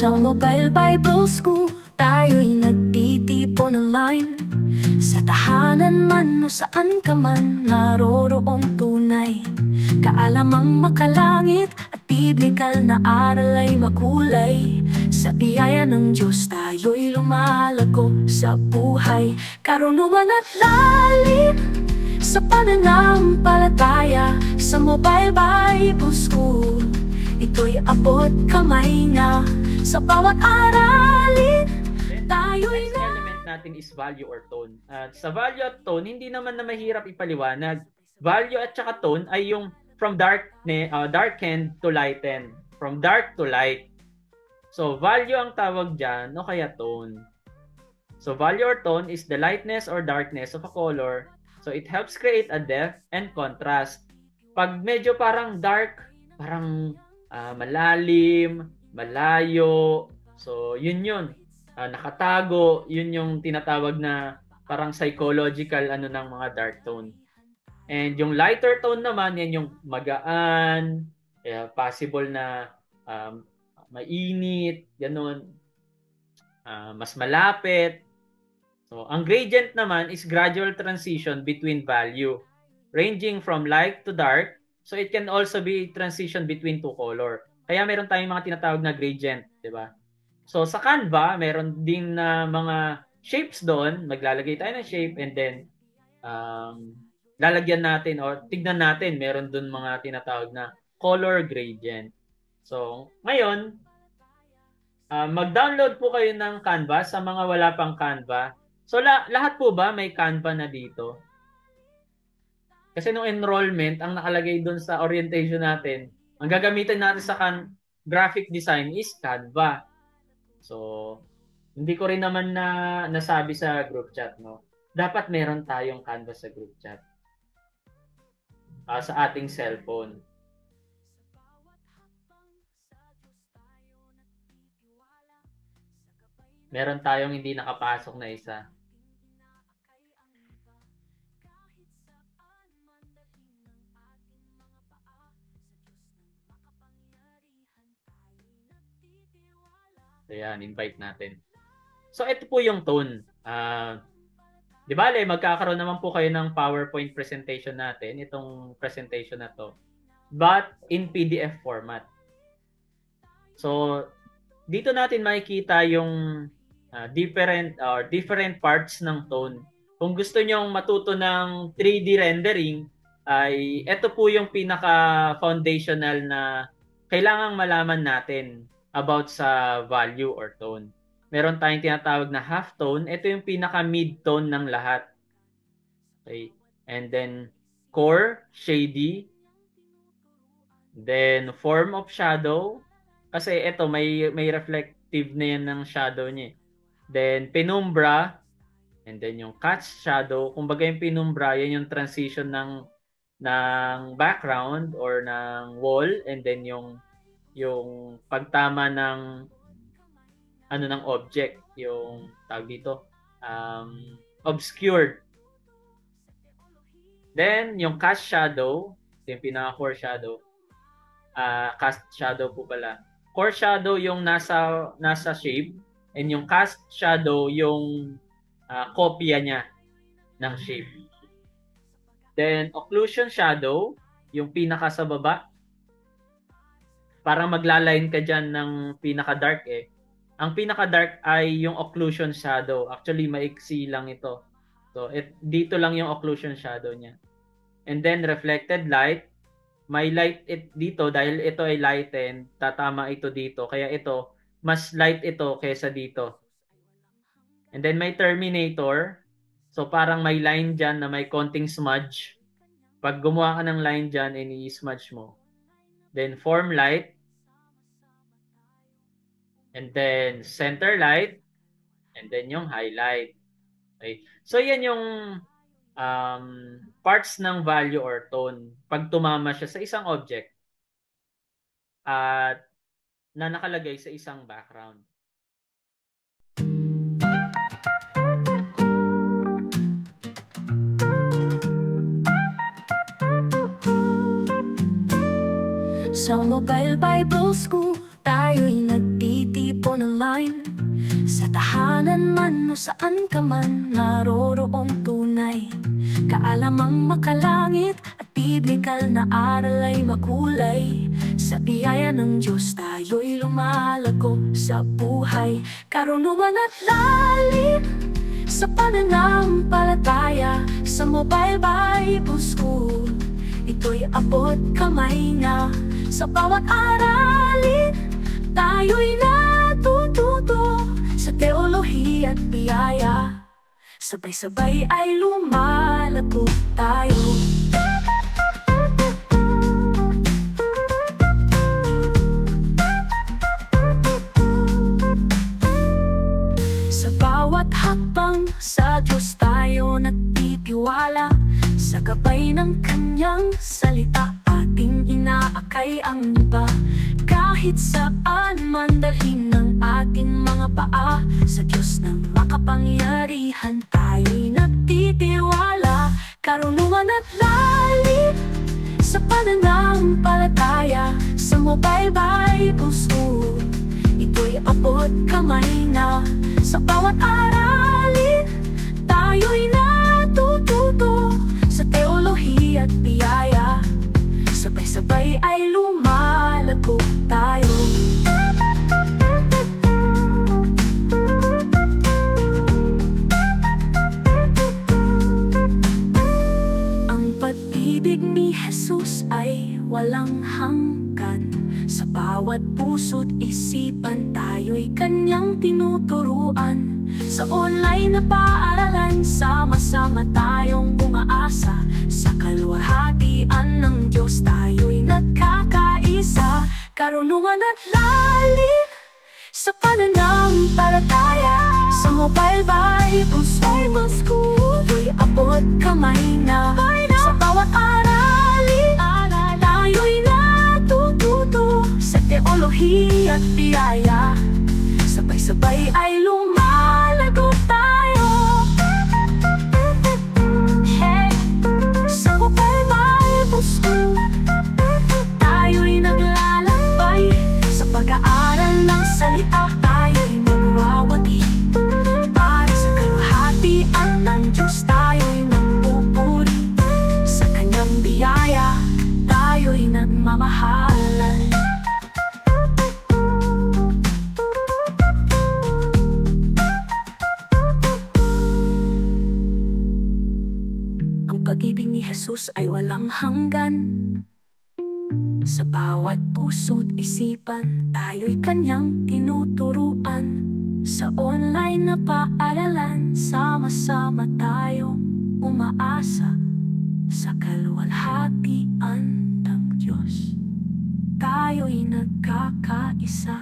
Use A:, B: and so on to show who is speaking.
A: Sa Mobile Bible School, tayo'y nagtitipon online. Sa tahanan man o saan ka man, naroroong tunay kaalamang makalangit at biblikal na aral ay makulay. Sa biyaya ng Diyos tayo'y lumalago sa buhay, karunungan at lalim sa pananampalataya. Sa Mobile Bible School, ito'y abot kamay na. Sa bawat aralin, tayo'y
B: Next element natin is value or tone. At sa value at tone, hindi naman na mahirap ipaliwanag. Value at saka tone ay yung from darkened to lighten. From dark to light. So, value ang tawag dyan, o kaya tone. So, value or tone is the lightness or darkness of a color. So, it helps create a depth and contrast. Pag medyo parang dark, parang malalim, malayo. So, yun. Nakatago, yun yung tinatawag na parang psychological ng mga dark tone. And yung lighter tone naman, yan yung magaan, possible na mainit, ganun, mas malapit. So, ang gradient naman is gradual transition between value, ranging from light to dark. So, it can also be transition between two color. Kaya meron tayong mga tinatawag na gradient, di ba? So, sa Canva, meron din na mga shapes doon. Maglalagay tayo ng shape and then lalagyan natin or tignan natin, meron doon mga tinatawag na color gradient. So, ngayon, mag-download po kayo ng Canva sa mga wala pang Canva. So, lahat po ba may Canva na dito? Kasi nung enrollment, ang nakalagay doon sa orientation natin, ang gagamitin natin sa graphic design is Canva. So, hindi ko rin naman nasabi sa group chat, no? Dapat meron tayong Canva sa group chat. Sa ating cellphone. Meron tayong hindi nakapasok na isa. So, yan, invite natin. So, ito po yung tone. Di ba, magkakaroon naman po kayo ng PowerPoint presentation natin, itong presentation na to, but in PDF format. So, dito natin makikita yung different parts ng tone. Kung gusto nyo matuto ng 3D rendering, ay ito po yung pinaka-foundational na kailangang malaman natin about sa value or tone. Meron tayong tinatawag na half tone. Ito yung pinaka-mid tone ng lahat. Okay. And then core, shady. Then form of shadow. Kasi ito may reflective na yan ng shadow niya. Then penumbra. And then yung cast shadow. Kumbaga yung penumbra, yan yung transition ng background or ng wall. And then yung pagtama ng ng object, yung tawag dito, obscured. Then yung cast shadow, yung pinaka-core shadow, cast shadow po pala. Core shadow yung nasa shape, and yung cast shadow yung kopya niya ng shape. Then occlusion shadow, yung pinaka sa baba, parang maglaline ka dyan ng pinaka-dark eh. Ang pinaka-dark ay yung occlusion shadow. Actually, maiksi lang ito. So, dito lang yung occlusion shadow niya. And then, reflected light. May light dito dahil ito ay lighten. Tatama ito dito. Kaya ito, mas light ito kaysa dito. And then, may terminator. So, parang may line dyan na may konting smudge. Pag gumawa ka ng line dyan, i-smudge mo. Then form light, and then center light, and then yung highlight. Okay. So yan yung parts ng value or tone pag tumama siya sa isang object at na nakalagay sa isang background.
A: Sa Mobile Bible School, tayo'y nagtitipon nagtitipon online. Sa tahanan man o saan ka man, naroroong tunay kaalamang makalangit at biblikal na aral ay makulay. Sa biyaya ng Diyos tayo'y lumalago sa buhay, karunungan at lalim sa pananampalataya. Sa Mobile Bible School, ito'y abot kamay na. Sa bawat aralin, tayo'y natututo sa teolohiya at biyaya. Sabay-sabay ay lumalago tayo. Sa bawat hakbang, sa Diyos tayo nagtitiwala. Sa gabay ng Kanyang salita, ating inaakay ang iba. Kahit saan man dalhin ng ating mga paa, sa Diyos ng makapangyarihan tayo'y nagtitiwala. Karunungan at lalim sa pananampalataya. Sa Mobile Bible School, ito'y abot kamay na. Sa bawat aralin, tayo'y natututo sa teolohiya at biyaya. Sabay-sabay ay lumalago tayo. Ang pag-ibig ni Jesus ay walang hanggan. Sa bawat puso't isipan, tayo'y Kanyang tinuturuan. Sa online na paaralan, sama-sama tayong umaasa. Sa kaluwalhatian ng Diyos tayo'y nagkakaisa. Karunungan at lalim sa pananampalataya. Sa Mobile Bible School, ito'y abot kamay na. Sa bawat aralin, tayo'y natututo sa teolohiya at biyaya. Sabay-sabay ay lumalago tayo. Hey, sa Mobile Bible School, tayo'y naglalakbay. Sa pag-aaral ng salita, tayo'y magwawagi. Para sa kaluwalhatian ng Diyos, tayo'y nagpupuri. Sa Kanyang biyaya, tayo'y nagmamahalan. Pag-ibig ni Jesus ay walang hanggan. Sa bawat puso't isipan, tayo'y Kanyang tinuturuan. Sa online na paaralan, sama-sama tayong umaasa. Sa kaluwalhatian ng Diyos, tayo'y nagkakaisa.